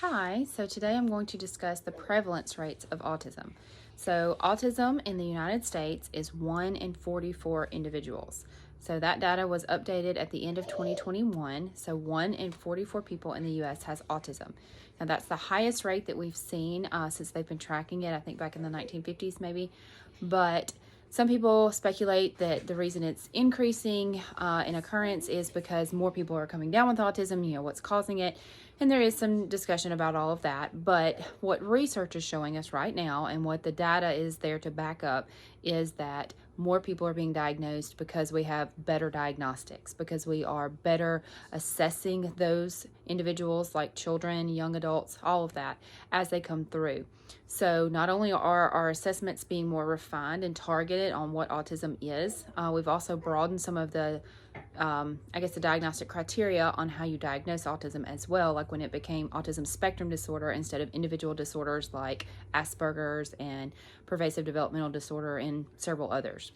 Hi, so today I'm going to discuss the prevalence rates of autism. So, autism in the United States is 1 in 44 individuals. So, that data was updated at the end of 2021. So, 1 in 44 people in the US has autism. Now, that's the highest rate that we've seen since they've been tracking it, I think back in the 1950s, maybe. But some people speculate that the reason it's increasing in occurrence is because more people are coming down with autism, what's causing it. And there is some discussion about all of that. But what research is showing us right now and what the data is there to back up is that more people are being diagnosed because we have better diagnostics, because we are better assessing those individuals like children, young adults, all of that as they come through. So not only are our assessments being more refined and targeted on what autism is, we've also broadened some of the the diagnostic criteria on how you diagnose autism as well, like when it became autism spectrum disorder instead of individual disorders like Asperger's and pervasive developmental disorder and several others.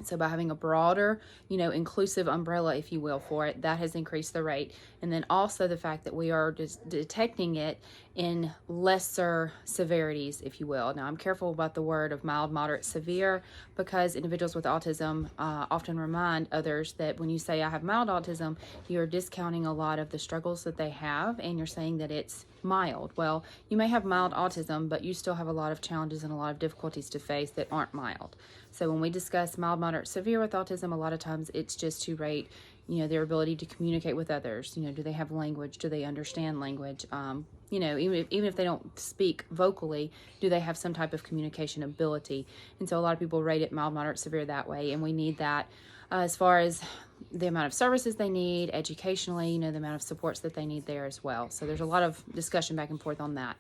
So by having a broader, inclusive umbrella, if you will, for it, that has increased the rate. And then also the fact that we are just detecting it in lesser severities, if you will. Now, I'm careful about the word of mild, moderate, severe, because individuals with autism often remind others that when you say I have mild autism, you're discounting a lot of the struggles that they have, and you're saying that it's mild. Well, you may have mild autism, but you still have a lot of challenges and a lot of difficulties to face that aren't mild. So when we discuss mild, moderate, severe with autism, a lot of times it's just to rate, their ability to communicate with others. Do they have language? Do they understand language? Even if they don't speak vocally, do they have some type of communication ability? And so a lot of people rate it mild, moderate, severe that way, and we need that as far as the amount of services they need, educationally, the amount of supports that they need there as well. So there's a lot of discussion back and forth on that.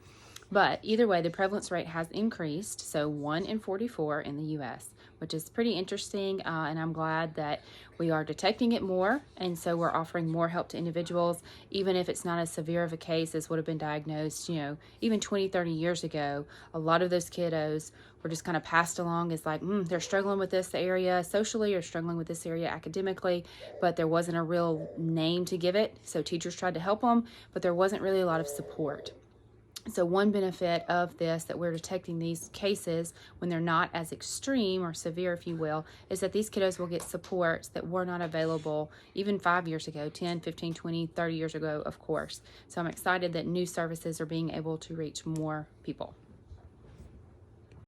But either way, the prevalence rate has increased, so 1 in 44 in the U.S., which is pretty interesting, and I'm glad that we are detecting it more, and so we're offering more help to individuals, even if it's not as severe of a case as would have been diagnosed, even 20, 30 years ago. A lot of those kiddos were just kind of passed along as like, they're struggling with this area socially or struggling with this area academically, but there wasn't a real name to give it, so teachers tried to help them, but there wasn't really a lot of support. So one benefit of this, that we're detecting these cases when they're not as extreme or severe, if you will, is that these kiddos will get supports that were not available even 5 years ago, 10, 15, 20, 30 years ago, of course. So I'm excited that new services are being able to reach more people.